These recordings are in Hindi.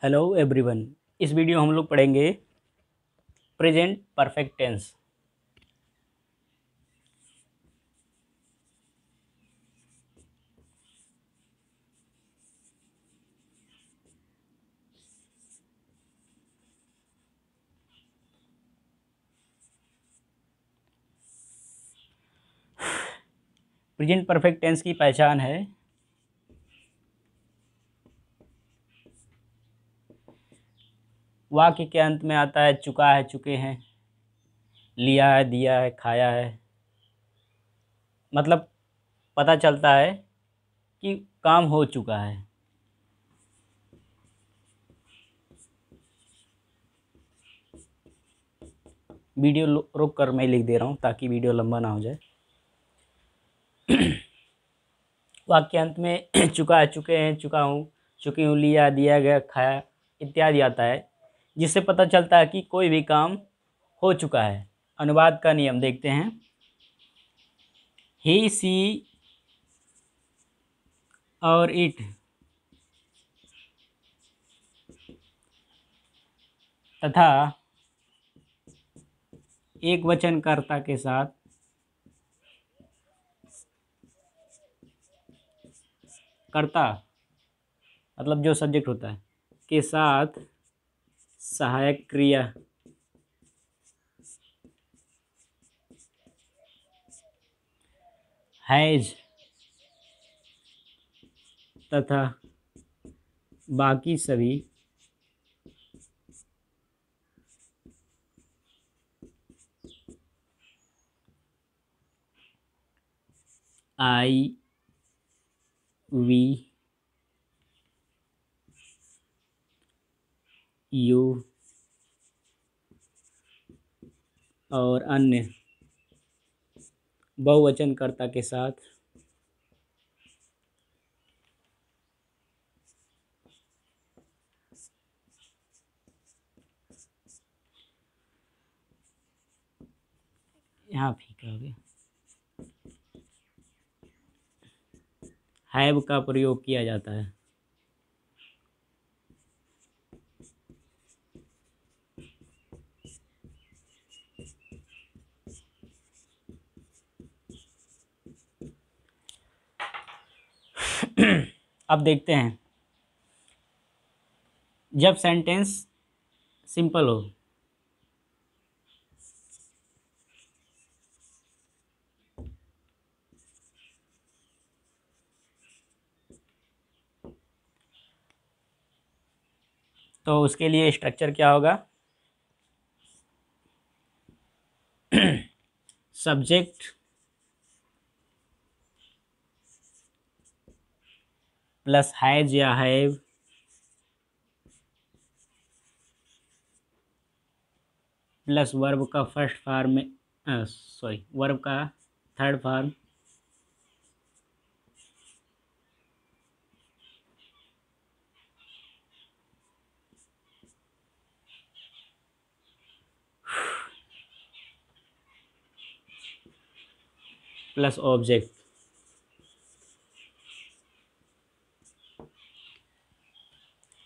Hello everyone. इस वीडियो हम लोग पढ़ेंगे present perfect tense. Present perfect tense की पहचान है वाक्य के अंत में आता है चुका है, चुके हैं, लिया है, दिया है, खाया है। मतलब पता चलता है कि काम हो चुका है। वीडियो रोक कर मैं लिख दे रहा हूँ ताकि वीडियो लंबा ना हो जाए। वाक्य अंत में चुका है, चुके हैं, चुका हूँ, चुकी हूँ, लिया, दिया गया, खाया इत्यादि आता है, जिससे पता चलता है कि कोई भी काम हो चुका है। अनुवाद का नियम देखते हैं। ही, सी और इट तथा एक वचन कर्ता के साथ कर्ता मतलब जो सब्जेक्ट होता है के साथ सहायक क्रिया हैज तथा बाकी सभी आई, वी, यू और अन्य बहुवचन कर्ता के साथ यहाँ फीका हो गया हैव का प्रयोग किया जाता है। अब देखते हैं जब सेंटेंस सिंपल हो तो उसके लिए स्ट्रक्चर क्या होगा। सब्जेक्ट प्लस हैज या हैव प्लस वर्ब का फर्स्ट फॉर्म में वर्ब का थर्ड फॉर्म प्लस ऑब्जेक्ट।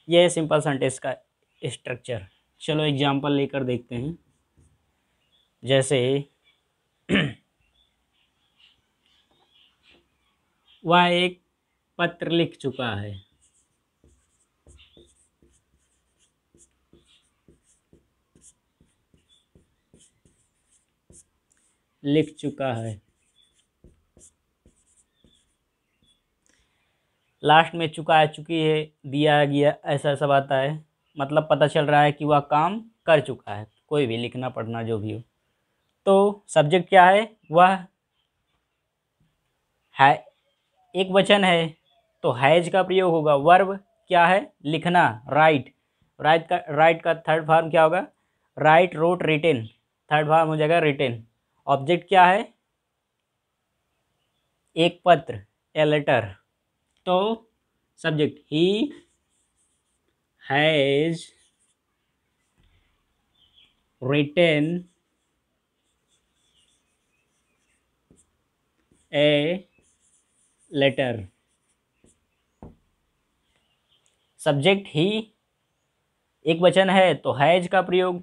ये है सिंपल सेंटेंस का स्ट्रक्चर। चलो एग्जांपल लेकर देखते हैं। जैसे वह एक पत्र लिख चुका है। लिख चुका है। लास्ट में चुका है, चुकी है, दिया गया ऐसा सब आता है। मतलब पता चल रहा है कि वह काम कर चुका है, कोई भी लिखना पढ़ना जो भी हो। तो सब्जेक्ट क्या है, वह है, एक वचन है तो हैज का प्रयोग होगा। वर्ब क्या है, लिखना, राइट। राइट का थर्ड फॉर्म क्या होगा, write, wrote, written. Third form हो जाएगा रिटेन। ऑब्जेक्ट क्या है, एक पत्र, ए लेटर। तो subject he has written a letter. Subject he एक वचन है तो हैज का प्रयोग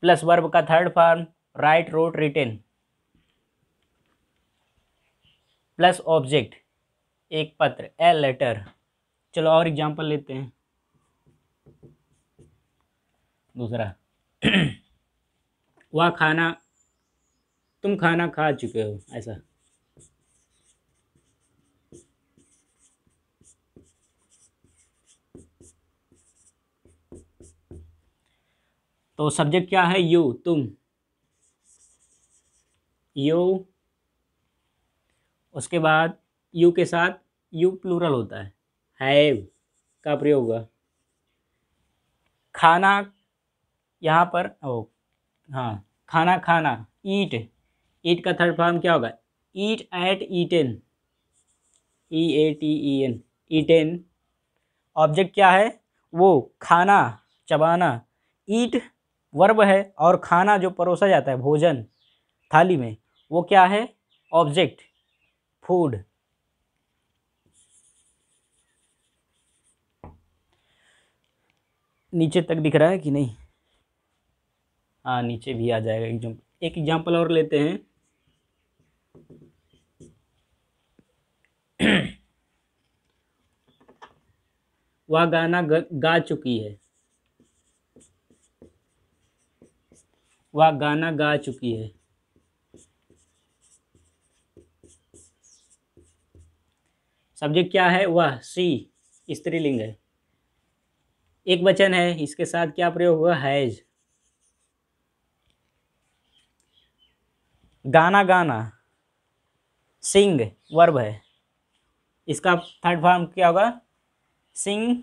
प्लस वर्ब का third form write wrote written plus object एक पत्र ए लेटर। चलो और एग्जांपल लेते हैं। दूसरा वह खाना, तुम खाना खा चुके हो, ऐसा। तो सब्जेक्ट क्या है? यू, तुम, यू। उसके बाद यू के साथ यू प्लूरल होता है, हैव का प्रयोग होगा। खाना यहाँ पर ओ हाँ, खाना खाना, ईट, ईट का थर्ड फॉर्म क्या होगा? Eat ate eaten, EATEN, eaten. Object क्या है? वो खाना, चबाना। ईट वर्ब है और खाना जो परोसा जाता है भोजन थाली में, वो क्या है? Object, food. नीचे तक दिख रहा है कि नहीं? हाँ, नीचे भी आ जाएगा। एक एग्जाम्पल और लेते हैं। वह गाना गा चुकी है, वह गाना गा चुकी है। सब्जेक्ट क्या है? वह, सी, स्त्रीलिंग है। एक वचन है, इसके साथ क्या प्रयोग हुआ? हैज। गाना गाना, सिंग वर्ब है, इसका थर्ड फॉर्म क्या होगा? सिंग,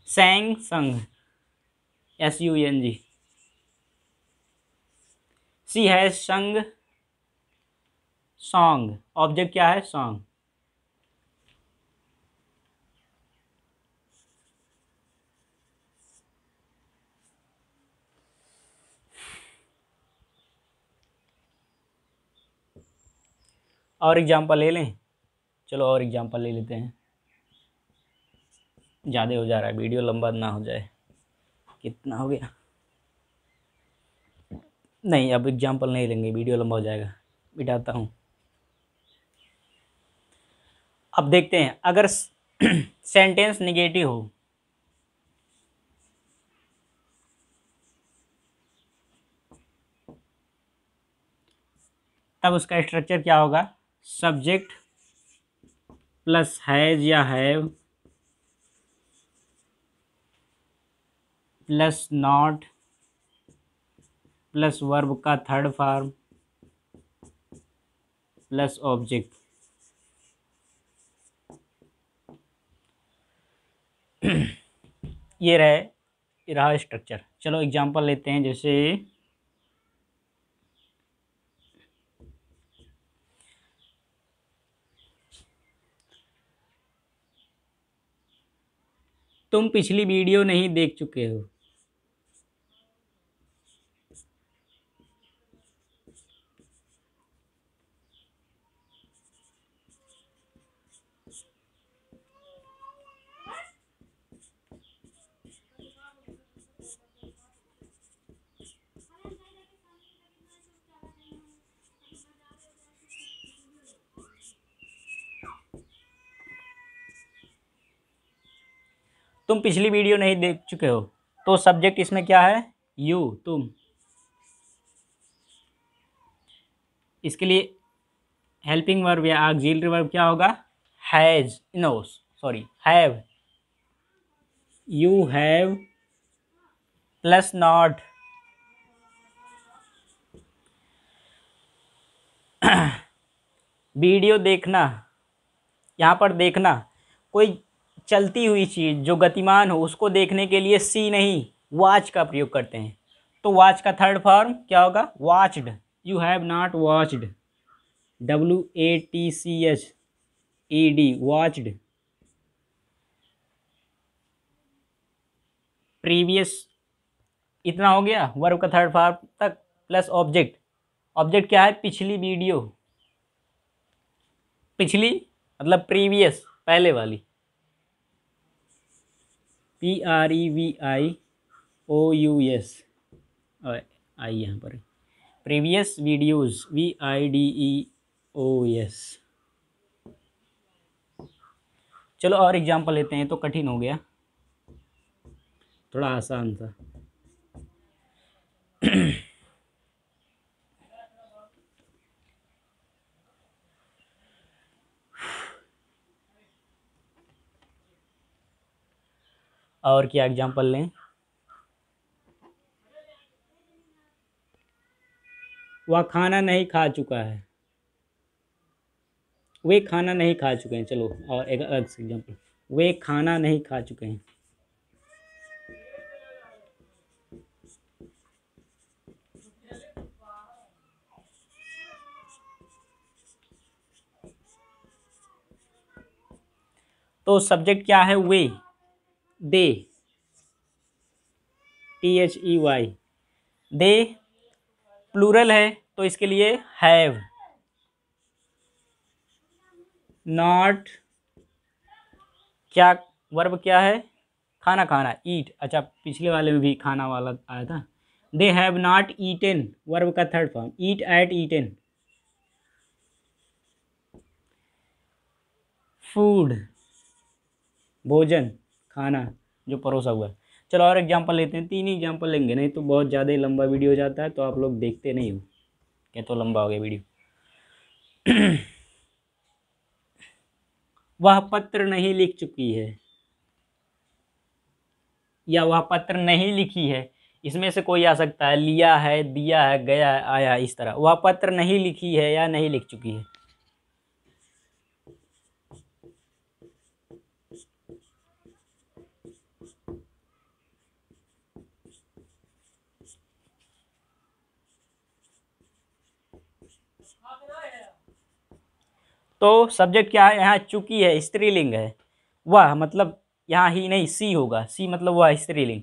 sang, sung, SUNG। She has sung song, object क्या है? सॉन्ग। और एग्जाम्पल ले लें? चलो और एग्जाम्पल ले लेते हैं। ज़्यादा हो जा रहा है, वीडियो लंबा ना हो जाए। कितना हो गया? नहीं, अब एग्जाम्पल नहीं लेंगे, वीडियो लंबा हो जाएगा, मिटाता हूँ। अब देखते हैं, अगर सेंटेंस निगेटिव हो तब उसका स्ट्रक्चर क्या होगा? सब्जेक्ट प्लस हैज या have plus not plus verb का थर्ड फॉर्म प्लस ऑब्जेक्ट। ये रहा स्ट्रक्चर। चलो एग्जांपल लेते हैं। जैसे तुम पिछली वीडियो नहीं देख चुके हो, तुम पिछली वीडियो नहीं देख चुके हो, तो सब्जेक्ट इसमें क्या है? यू, तुम। इसके लिए हेल्पिंग वर्ब या ऑक्सिलरी वर्ब क्या होगा? Has, no sorry, have. You have plus not, video देखना, यहाँ पर देखना कोई चलती हुई चीज़ जो गतिमान हो उसको देखने के लिए सी नहीं वॉच का प्रयोग करते हैं। तो वॉच का थर्ड फॉर्म क्या होगा? Watched. You have not watched, WATCHED, watched. Previous, इतना हो गया वर्ब का थर्ड फॉर्म तक प्लस ऑब्जेक्ट। ऑब्जेक्ट क्या है? पिछली वीडियो, पिछली मतलब प्रीवियस, पहले वाली। PREVIOUS आई यहाँ पर प्रीवियस वीडियोस VIDEOS। चलो और एग्जांपल लेते हैं, तो कठिन हो गया, थोड़ा आसान था। और क्या एग्जांपल लें? वह खाना नहीं खा चुका है, वे खाना नहीं खा चुके हैं। चलो और एक अलग से एग्जांपल, वे खाना नहीं खा चुके हैं। तो सब्जेक्ट क्या है? वे, दे, THEY, दे प्लूरल है तो इसके लिए हैव। नॉट, क्या वर्ब क्या है? खाना खाना, ईट। अच्छा, पिछले वाले में भी खाना वाला आया था। They have not eaten, verb का थर्ड फॉर्म, ईट एट ईटेन। फूड, भोजन, खाना जो परोसा हुआ है। चलो और एग्जांपल लेते हैं, 3 एग्जांपल लेंगे, नहीं तो बहुत ज़्यादा ही लंबा वीडियो हो जाता है, तो आप लोग देखते नहीं हो, क्या तो लंबा हो गया वीडियो। वह पत्र नहीं लिख चुकी है, या वह पत्र नहीं लिखी है, इसमें से कोई आ सकता है, लिया है, दिया है, गया है, आया, इस तरह। वह पत्र नहीं लिखी है या नहीं लिख चुकी है। तो सब्जेक्ट क्या है यहाँ? चुकी है, स्त्रीलिंग है। वह मतलब यहाँ ही नहीं, सी होगा, सी मतलब वह स्त्रीलिंग।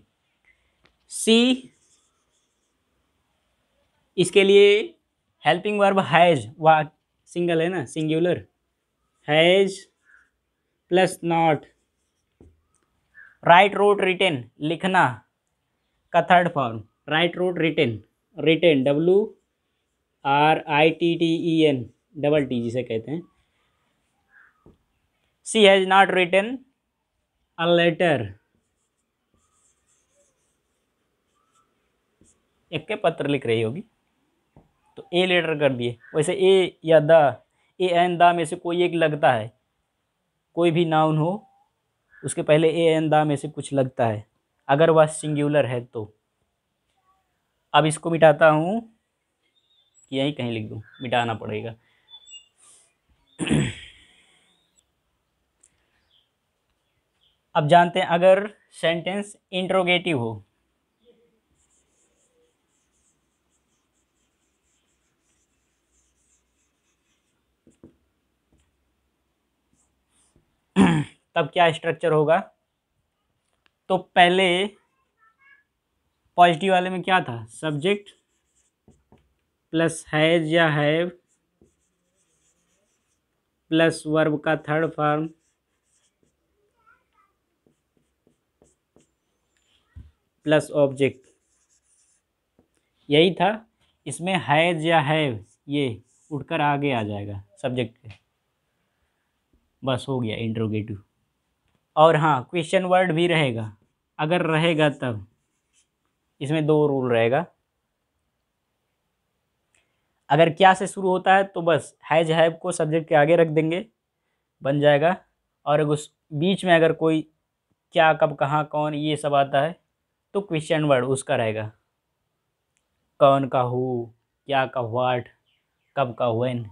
सी, इसके लिए हेल्पिंग वर्ब हैज, वह सिंगल है ना, singular, has plus not. Write, wrote, written, लिखना का third form, write, wrote, written, written WRITTEN, double T जिसे कहते हैं। She has not written a letter, एक के पत्र लिख रही होगी, तो ए लेटर कर दिए। वैसे ए या द, ए एन द में से कोई एक लगता है, कोई भी नाउन हो उसके पहले ए एन द में से कुछ लगता है, अगर वह सिंगुलर है तो। अब इसको मिटाता हूँ, यहीं कहीं लिख दूँ, मिटाना पड़ेगा। अब जानते हैं, अगर सेंटेंस इंट्रोगेटिव हो, तब क्या स्ट्रक्चर होगा? तो पहले पॉजिटिव वाले में क्या था? सब्जेक्ट प्लस हैज या हैव प्लस वर्ब का थर्ड फॉर्म प्लस ऑब्जेक्ट, यही था। इसमें हैज या हैव ये उठकर आगे आ जाएगा सब्जेक्ट के, बस हो गया इंट्रोगेटिव। और हाँ, क्वेश्चन वर्ड भी रहेगा, अगर रहेगा तब। इसमें 2 रूल रहेगा, अगर क्या से शुरू होता है तो बस हैज हैव को सब्जेक्ट के आगे रख देंगे, बन जाएगा। और उस बीच में अगर कोई क्या, कब, कहाँ, कौन, ये सब आता है तो क्वेश्चन वर्ड उसका रहेगा, कौन का हु, क्या का व्हाट, कब का व्हेन,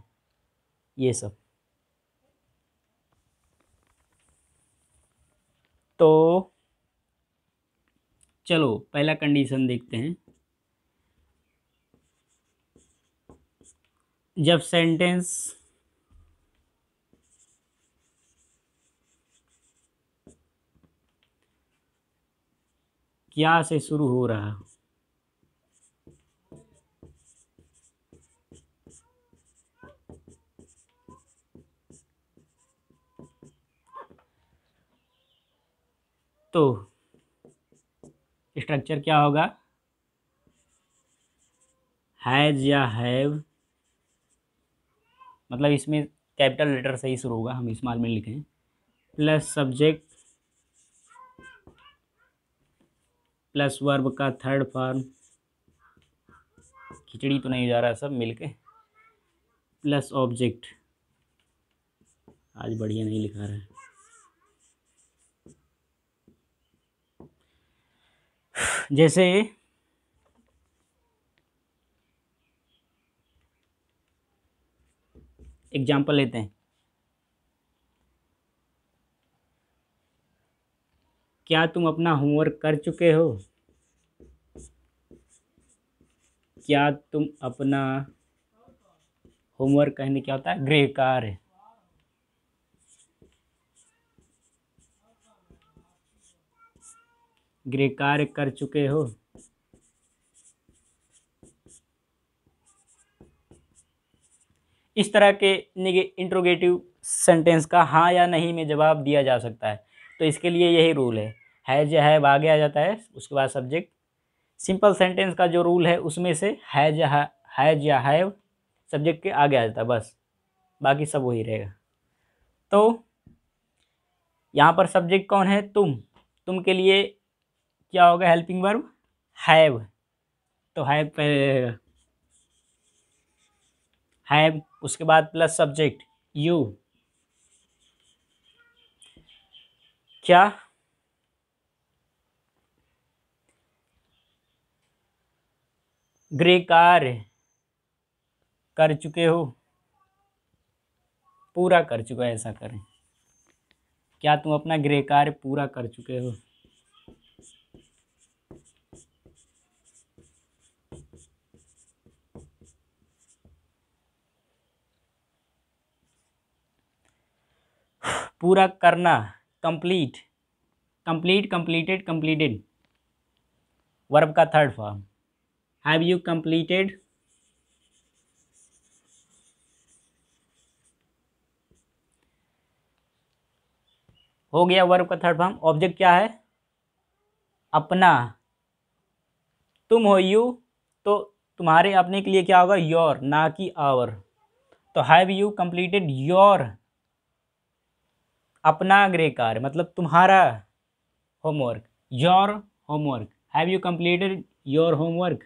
ये सब। तो चलो पहला कंडीशन देखते हैं। जब सेंटेंस क्या से शुरू हो रहा, तो स्ट्रक्चर क्या होगा, हैज या हैव, मतलब इसमें कैपिटल लेटर से ही शुरू होगा, हम स्मॉल में लिखें, प्लस सब्जेक्ट प्लस वर्ब का थर्ड फॉर्म, खिचड़ी तो नहीं जा रहा सब मिलके, प्लस ऑब्जेक्ट, आज बढ़िया नहीं लिखा रहा है, जैसे एग्जाम्पल लेते हैं, क्या तुम अपना होमवर्क कर चुके हो, क्या तुम अपना होमवर्क कहने क्या होता है, गृह कार्य, गृह कार्य कर चुके हो, इस तरह के इंट्रोगेटिव सेंटेंस का हाँ या नहीं में जवाब दिया जा सकता है। तो इसके लिए यही रूल है, हैज या हैव आगे आ जाता है, उसके बाद सब्जेक्ट। सिंपल सेंटेंस का जो रूल है उसमें से हैज या हैव सब्जेक्ट के आगे आ जाता है, बस बाकी सब वही रहेगा। तो यहाँ पर सब्जेक्ट कौन है, तुम के लिए क्या होगा, हेल्पिंग वर्ब हैव, तो हैव पहले रहेगा, हैव, उसके बाद प्लस सब्जेक्ट यू, क्या गृह कार्य कर चुके हो, पूरा कर चुके हो, ऐसा करें, क्या तुम अपना गृह कार्य पूरा कर चुके हो, पूरा करना, कंप्लीट, कंप्लीटेड, कंप्लीटेड, वर्ब का third form, have you completed, हो गया वर्ब का थर्ड फॉर्म। ऑब्जेक्ट क्या है, अपना, तुम हो यू, तो तुम्हारे अपने के लिए क्या होगा, योर, ना कि आवर, तो हैव यू कंप्लीटेड योर, अपना गृह कार्य मतलब तुम्हारा homework, your homework, have you completed your homework.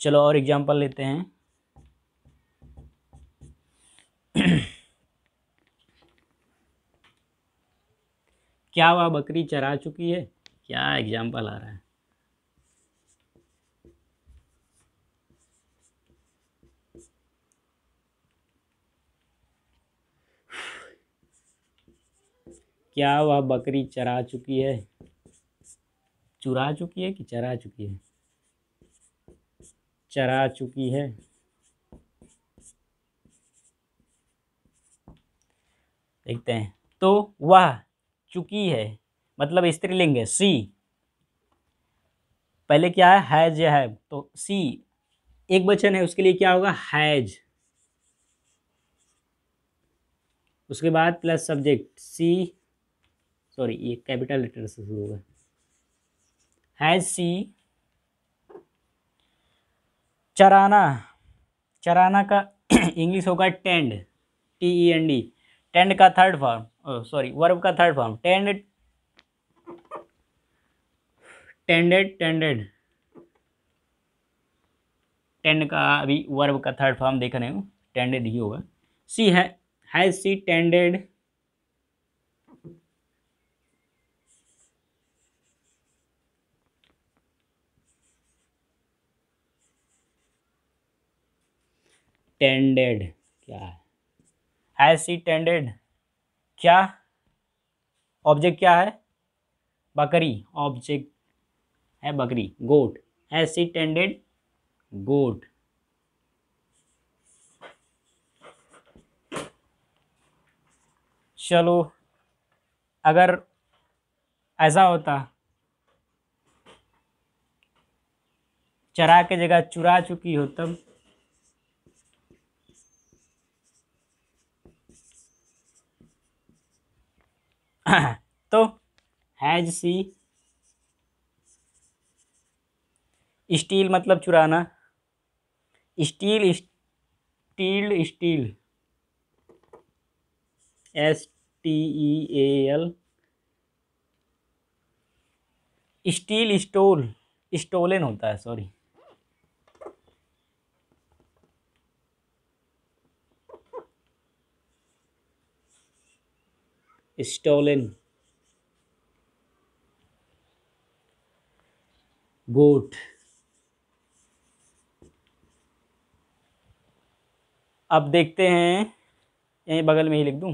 चलो और एग्जांपल लेते हैं। क्या वह बकरी चरा चुकी है, क्या एग्जांपल आ रहा है, क्या वह बकरी चरा चुकी है, चुरा चुकी है कि चरा चुकी है, चरा चुकी है। देखते हैं, तो वह चुकी है मतलब स्त्रीलिंग है, सी, पहले क्या है, हैज या हैव, तो सी एक वचन है, उसके लिए क्या होगा, हैज, उसके बाद प्लस सब्जेक्ट सी, सॉरी ये कैपिटल लेटर से शुरू होगा, हैज सी, चराना, चराना का इंग्लिश होगा टेंड, TEND, टेंड का थर्ड फॉर्म, सॉरी वर्ब का third form, tend, tended, tend का अभी वर्ब का थर्ड फॉर्म देख रहे हो, टेंडेड ही होगा, सी हैज सी टेंडेड, टेंडेड क्या है, हैज सी टेंडेड, क्या ऑब्जेक्ट क्या है, बकरी, ऑब्जेक्ट है बकरी, गोट, हैज सी टेंडेड गोट। चलो अगर ऐसा होता, चरा के जगह चुरा चुकी हो, तब तो हैज सी, स्टील मतलब चुराना, steal steal steal, STEAL, steal stole, stolen होता है, सॉरी। स्टोलन, गोट। अब देखते हैं, यहीं बगल में ही लिख दूं,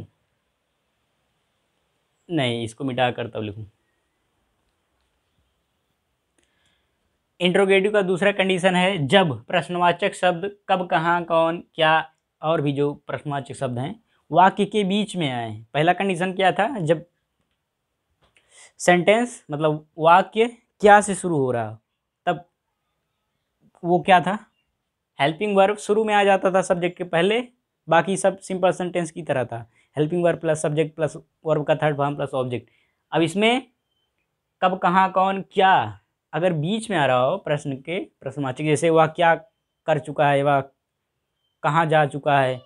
नहीं इसको मिटा कर तब लिखूं। इंट्रोगेटिव का दूसरा कंडीशन है जब प्रश्नवाचक शब्द कब, कहाँ, कौन, क्या और भी जो प्रश्नवाचक शब्द हैं वाक्य के बीच में आए। पहला कंडीशन क्या था, जब सेंटेंस मतलब वाक्य क्या से शुरू हो रहा, तब वो क्या था, हेल्पिंग वर्ब शुरू में आ जाता था सब्जेक्ट के पहले, बाकी सब सिंपल सेंटेंस की तरह था, helping verb plus subject plus verb का थर्ड फॉर्म प्लस ऑब्जेक्ट। अब इसमें कब, कहाँ, कौन, क्या अगर बीच में आ रहा हो प्रश्न के प्रश्नवाचक, जैसे वह क्या कर चुका है, वह कहाँ जा चुका है,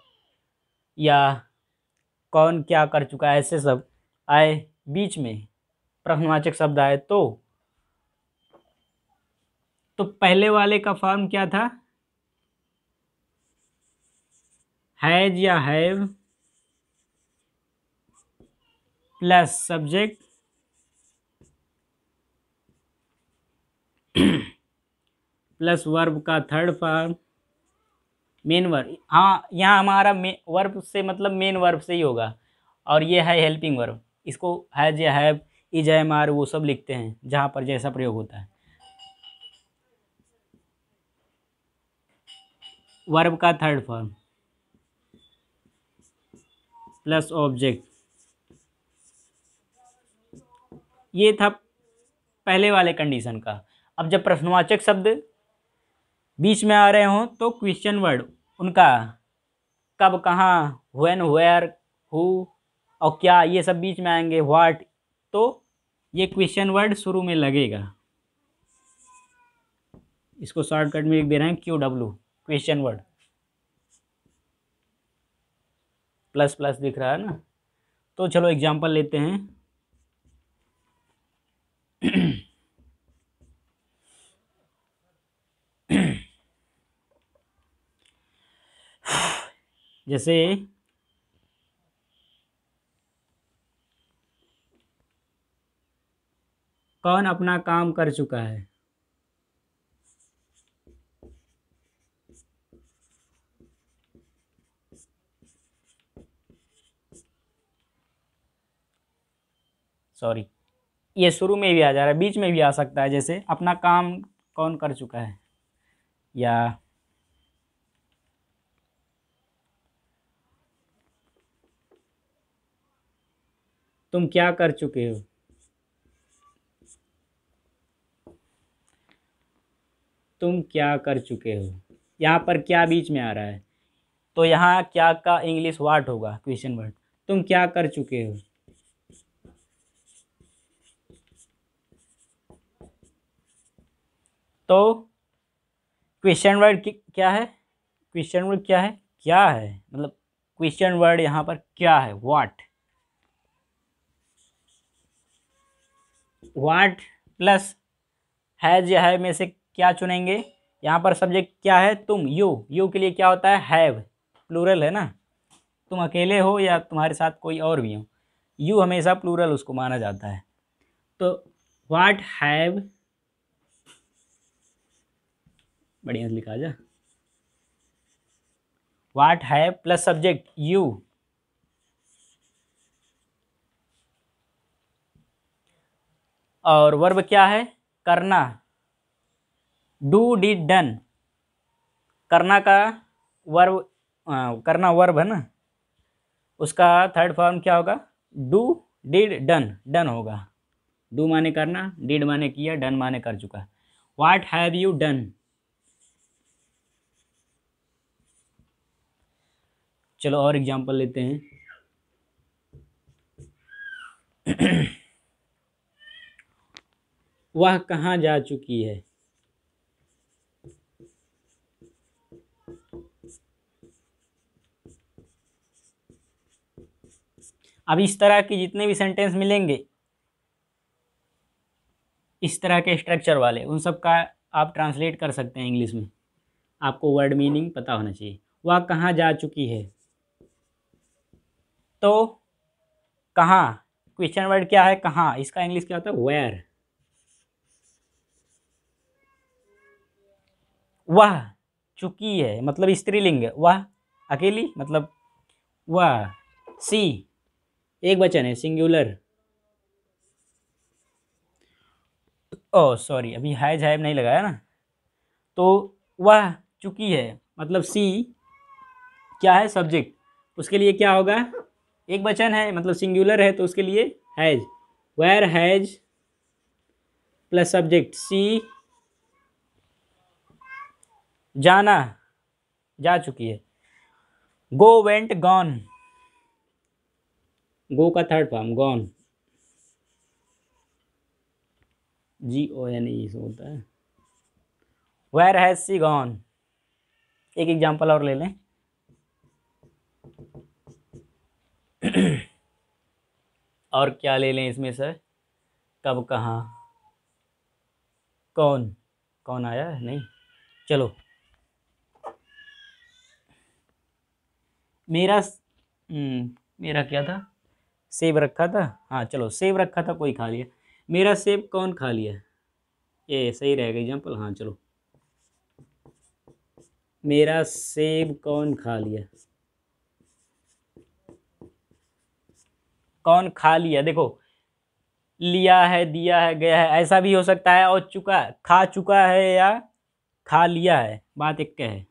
या कौन क्या कर चुका है, ऐसे सब आए बीच में प्रश्नवाचक शब्द आए, तो पहले वाले का फॉर्म क्या था, हैज या have plus subject plus verb का थर्ड फॉर्म मेन वर्ब। हाँ, यहाँ हमारा वर्ब से मतलब मेन वर्ब से ही होगा, और ये है हेल्पिंग वर्ब। इसको हैज या हैव, इज, एम, आर वो सब लिखते हैं जहाँ पर जैसा प्रयोग होता है। वर्ब का थर्ड फॉर्म प्लस ऑब्जेक्ट, ये था पहले वाले कंडीशन का। अब जब प्रश्नवाचक शब्द बीच में आ रहे हों तो क्वेश्चन वर्ड उनका कब, कहाँ, व्हेन, वेयर, हु और क्या, ये सब बीच में आएंगे, व्हाट, तो ये क्वेश्चन वर्ड शुरू में लगेगा। इसको शॉर्टकट में लिख दे रहे हैं QW, question word, plus plus दिख रहा है ना। तो चलो एग्जांपल लेते हैं। जैसे कौन अपना काम कर चुका है, सॉरी ये शुरू में भी आ जा रहा है, बीच में भी आ सकता है, जैसे अपना काम कौन कर चुका है, या तुम क्या कर चुके हो, तुम क्या कर चुके हो, यहाँ पर क्या बीच में आ रहा है, तो यहाँ क्या का इंग्लिश व्हाट होगा, क्वेश्चन वर्ड, तुम क्या कर चुके हो। तो क्वेश्चन वर्ड क्या है, क्वेश्चन वर्ड क्या है मतलब क्वेश्चन वर्ड यहाँ पर क्या है, व्हाट, व्हाट प्लस हैज या हैव में से क्या चुनेंगे, यहाँ पर सब्जेक्ट क्या है, तुम, यू के लिए क्या होता है, हैव, प्लूरल है ना, तुम अकेले हो या तुम्हारे साथ कोई और भी हो, यू हमेशा प्लूरल उसको माना जाता है। तो व्हाट हैव, बढ़िया से लिखा जा, what have plus subject you, और वर्ब क्या है, करना, डू, डिड, डन, करना का वर्ब, करना वर्ब है ना, उसका थर्ड फॉर्म क्या होगा, डू, डिड, डन, डन होगा, डू माने करना, डिड माने किया, डन माने कर चुका। What have you done. चलो और एग्जांपल लेते हैं। वह कहाँ जा चुकी है। अब इस तरह के जितने भी सेंटेंस मिलेंगे इस तरह के स्ट्रक्चर वाले, उन सब का आप ट्रांसलेट कर सकते हैं इंग्लिश में। आपको वर्ड मीनिंग पता होना चाहिए। वह कहाँ जा चुकी है, तो कहाँ, क्वेश्चन वर्ड क्या है, कहाँ, इसका इंग्लिश क्या होता है, वेयर। वह चुकी है मतलब स्त्रीलिंग है, वह अकेली मतलब वह। सी एक वचन है, सिंगुलर। ओ सॉरी, अभी हैज हैव नहीं लगाया ना। तो वह चुकी है मतलब सी क्या है, सब्जेक्ट। उसके लिए क्या होगा, एक वचन है मतलब सिंगुलर है, तो उसके लिए has. Where has plus subject she जाना, जा चुकी है। गो वेंट गॉन, गो का थर्ड फॉर्म गॉन, GONE से होता है। Where has she gone. एक एग्जांपल और ले लें। और क्या ले लें इसमें से, कब, कहाँ, कौन, कौन आया नहीं, चलो। मेरा मेरा क्या था, सेब रखा था, हाँ चलो सेब रखा था कोई खा लिया। मेरा सेब कौन खा लिया, ये सही रहेगा एग्जांपल, हाँ चलो। मेरा सेब कौन खा लिया, कौन खा लिया, देखो लिया है, दिया है, गया है, ऐसा भी हो सकता है, और चुका, खा चुका है या खा लिया है, बात एक है।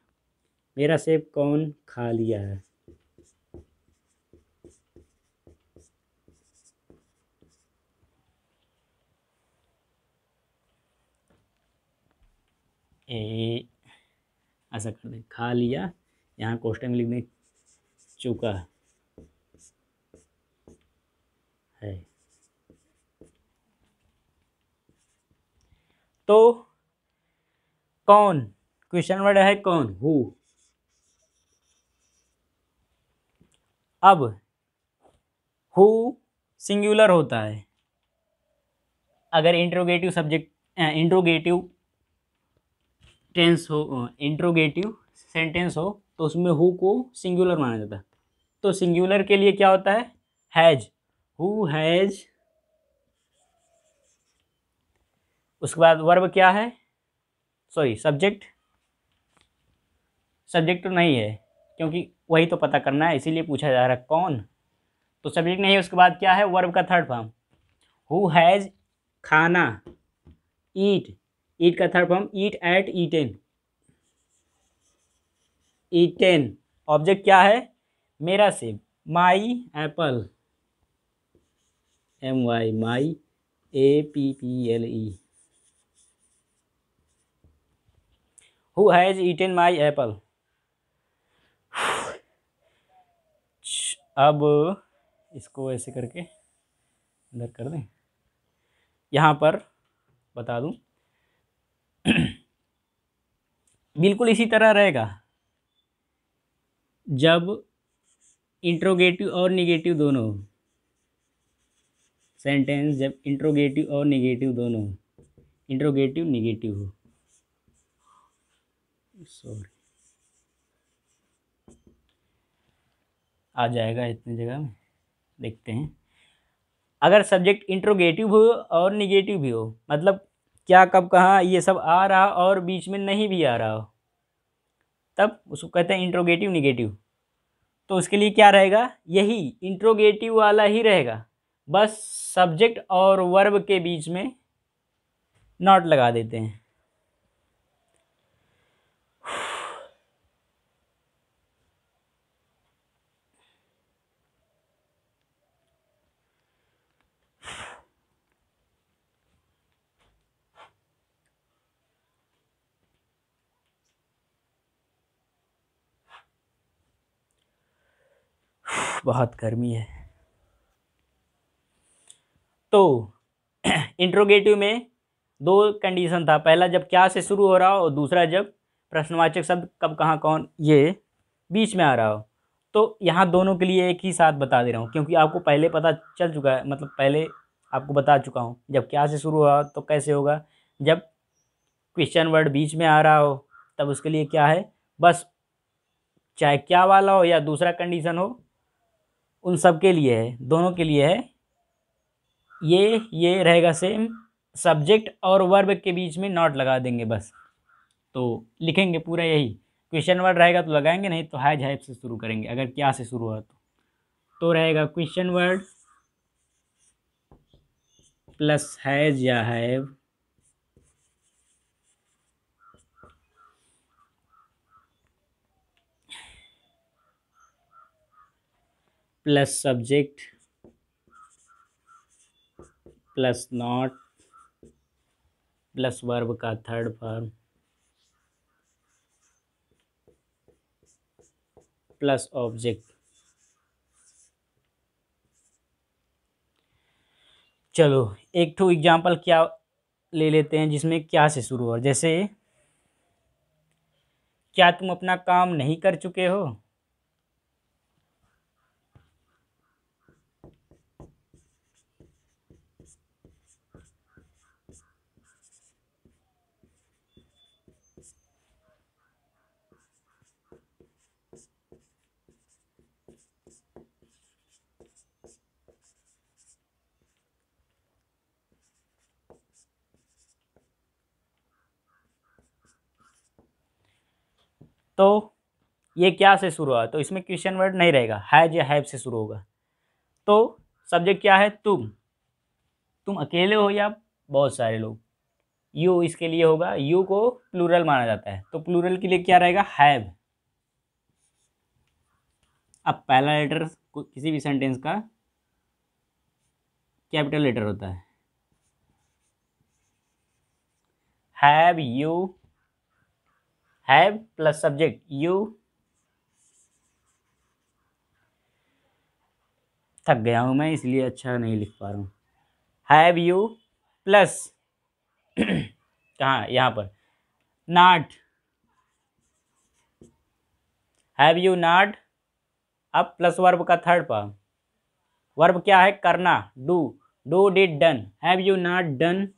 मेरा सेब कौन खा लिया है। ए ऐसा कर दें, खा लिया, यहाँ क्वेश्चन में लिख दें चुका है। तो कौन, क्वेश्चन वर्ड है कौन, हु। अब हु सिंगुलर होता है अगर इंट्रोगेटिव सब्जेक्ट, इंट्रोगेटिव टेंस हो, इंट्रोगेटिव सेंटेंस हो, तो उसमें हु को सिंगुलर माना जाता है। तो सिंगुलर के लिए क्या होता है, हैज, हु हैज। उसके बाद वर्ब क्या है, सॉरी सब्जेक्ट, सब्जेक्ट तो नहीं है क्योंकि वही तो पता करना है, इसीलिए पूछा जा रहा है कौन, तो सब्जेक्ट नहीं है। उसके बाद क्या है, वर्ब का थर्ड फॉर्म, हु हैज खाना, ईट, ईट का थर्ड फॉर्म ईट एट, ईटेन, ईटेन। ऑब्जेक्ट क्या है, मेरा सेब, माई Apple, MY, my, APPLE। Who has eaten my Apple. अब इसको ऐसे करके अंदर कर दें, यहाँ पर बता दूं बिल्कुल इसी तरह रहेगा जब इंट्रोगेटिव और निगेटिव दोनों हो, सेंटेंस जब इंट्रोगेटिव और निगेटिव दोनों हो, इंट्रोगेटिव निगेटिव हो, सॉरी आ जाएगा इतनी जगह में, देखते हैं। अगर सब्जेक्ट इंट्रोगेटिव हो और निगेटिव भी हो, मतलब क्या, कब, कहाँ, ये सब आ रहा और बीच में नहीं भी आ रहा हो, तब उसको कहते हैं इंट्रोगेटिव निगेटिव। तो उसके लिए क्या रहेगा, यही इंट्रोगेटिव वाला ही रहेगा, बस सब्जेक्ट और वर्ब के बीच में नॉट लगा देते हैं। बहुत गर्मी है। तो इंट्रोगेटिव में दो कंडीशन था, पहला जब क्या से शुरू हो रहा हो और दूसरा जब प्रश्नवाचक शब्द कब कहाँ कौन ये बीच में आ रहा हो। तो यहाँ दोनों के लिए एक ही साथ बता दे रहा हूँ, क्योंकि आपको पहले पता चल चुका है, मतलब पहले आपको बता चुका हूँ जब क्या से शुरू हुआ तो कैसे होगा, जब क्वेश्चन वर्ड बीच में आ रहा हो तब उसके लिए क्या है, बस चाहे क्या वाला हो या दूसरा कंडीशन हो, उन सब के लिए है, दोनों के लिए है। ये रहेगा सेम, सब्जेक्ट और वर्ब के बीच में नॉट लगा देंगे बस। तो लिखेंगे पूरा यही, क्वेश्चन वर्ड रहेगा तो लगाएंगे, नहीं तो हैज हैव से शुरू करेंगे अगर क्या से शुरू हुआ तो रहेगा क्वेश्चन वर्ड प्लस हैज या have plus subject plus not plus verb का थर्ड फॉर्म प्लस ऑब्जेक्ट। चलो एक ठो एग्जाम्पल क्या ले लेते हैं जिसमें क्या से शुरू हो, जैसे क्या तुम अपना काम नहीं कर चुके हो। तो ये क्या से शुरू हुआ तो इसमें क्वेश्चन वर्ड नहीं रहेगा, हैज या हैव से शुरू होगा। तो सब्जेक्ट क्या है, तुम अकेले हो या बहुत सारे लोग, यू इसके लिए होगा, यू को प्लूरल माना जाता है तो प्लूरल के लिए क्या रहेगा, हैव। अब पहला लेटर किसी भी सेंटेंस का कैपिटल लेटर होता है, have you, have plus subject you, थक गया हूँ मैं इसलिए अच्छा नहीं लिख पा रहा हूँ, हैव यू प्लस कहाँ यहाँ पर नॉट, हैव यू नॉट, अब प्लस वर्ब का थर्ड फॉर्म, वर्ब क्या है करना, do did done, have you not done,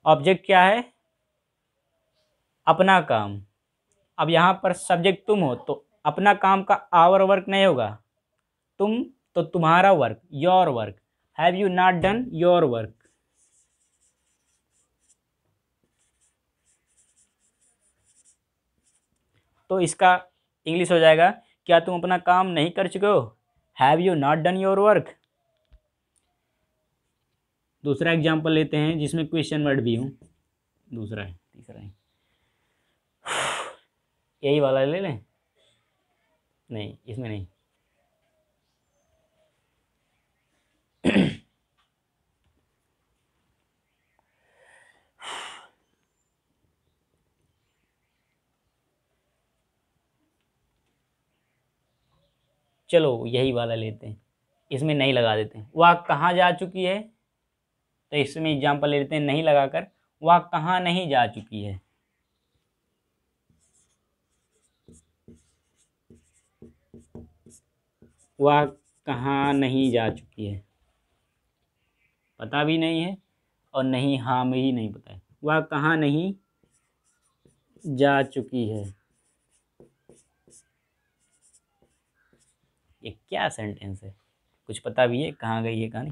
object क्या है अपना काम। अब यहाँ पर सब्जेक्ट तुम हो तो अपना काम का आवर वर्क नहीं होगा, तुम तो तुम्हारा work, your work, have you not done your work. तो इसका इंग्लिश हो जाएगा, क्या तुम अपना काम नहीं कर चुके हो, have you not done your work. दूसरा एग्जाम्पल लेते हैं जिसमें क्वेश्चन वर्ड भी हो, दूसरा है तीसरा है, यही वाला ले लें, नहीं इसमें नहीं चलो यही वाला लेते हैं, इसमें नहीं लगा देते हैं, वह कहाँ जा चुकी है, तो इसमें एग्जाम्पल ले लेते हैं नहीं लगाकर, वह कहाँ नहीं जा चुकी है। वह कहाँ नहीं जा चुकी है, पता भी नहीं है और नहीं हाँ में ही नहीं पता है, वह कहाँ नहीं जा चुकी है। ये क्या सेंटेंस है, कुछ पता भी है कहाँ गई है कहानी।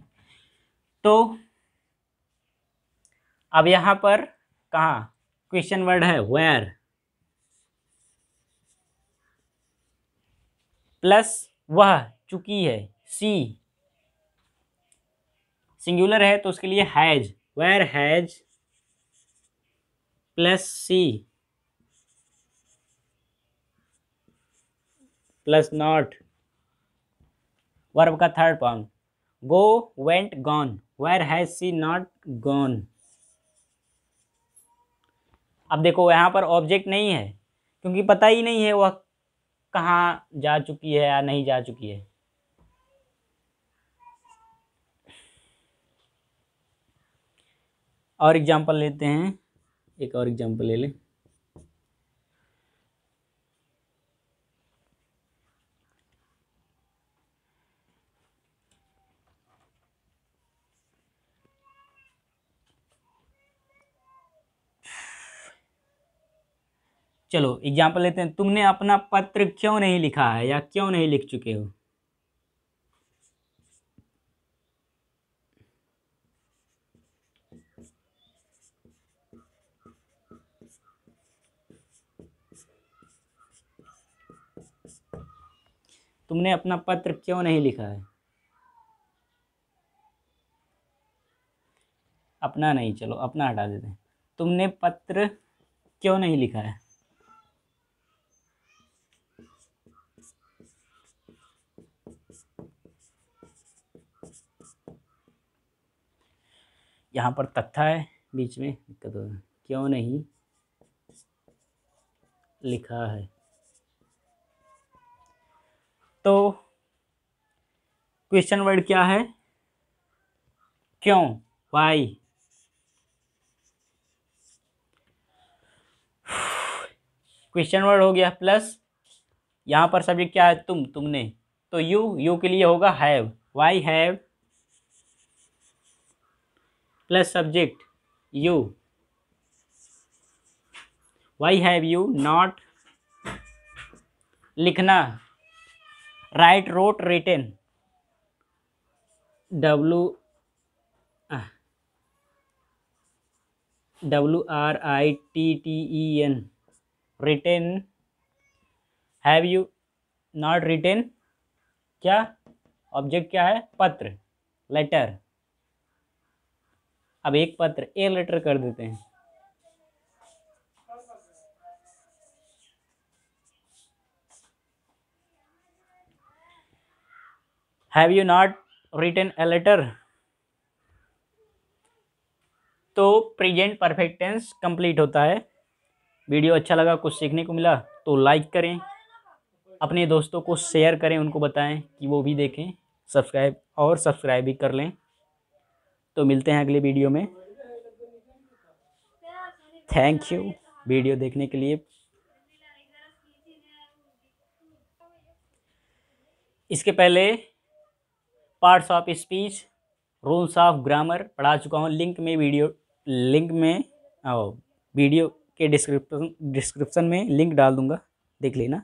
तो अब यहाँ पर कहाँ क्वेश्चन वर्ड है वेयर प्लस वह चुकी है, सी सिंगुलर है तो उसके लिए has, where has plus she plus not, verb का third form, go went gone, where has she not gone. अब देखो यहाँ पर ऑब्जेक्ट नहीं है क्योंकि पता ही नहीं है वह कहाँ जा चुकी है या नहीं जा चुकी है। और एग्जांपल लेते हैं, एक और एग्जांपल ले लें। चलो एग्जांपल लेते हैं, तुमने अपना पत्र क्यों नहीं लिखा है या क्यों नहीं लिख चुके हो। तुमने अपना पत्र क्यों नहीं लिखा है, अपना नहीं, चलो अपना हटा देते हैं। तुमने पत्र क्यों नहीं लिखा है। यहाँ पर तथा है बीच में, दिक्कत हो रहा है, क्यों नहीं लिखा है। तो क्वेश्चन वर्ड क्या है, क्यों, वाई। क्वेश्चन वर्ड हो गया, प्लस यहाँ पर सब्जेक्ट क्या है, तुमने, तो यू के लिए होगा have, why have plus subject you, why have you not, लिखना write wrote written, WRITTEN, written, have you not written, क्या ऑब्जेक्ट क्या है, पत्र, लेटर। अब एक पत्र, ए लेटर कर देते हैं। Have you not written a letter, तो प्रेजेंट परफेक्ट टेंस कंप्लीट होता है। वीडियो अच्छा लगा, कुछ सीखने को मिला तो लाइक करें, अपने दोस्तों को शेयर करें, उनको बताएं कि वो भी देखें, सब्सक्राइब भी कर लें। तो मिलते हैं अगले वीडियो में। थैंक यू वीडियो देखने के लिए। इसके पहले parts of speech, rules of grammar पढ़ा चुका हूँ, लिंक में वीडियो के डिस्क्रिप्शन में लिंक डाल दूँगा, देख लेना।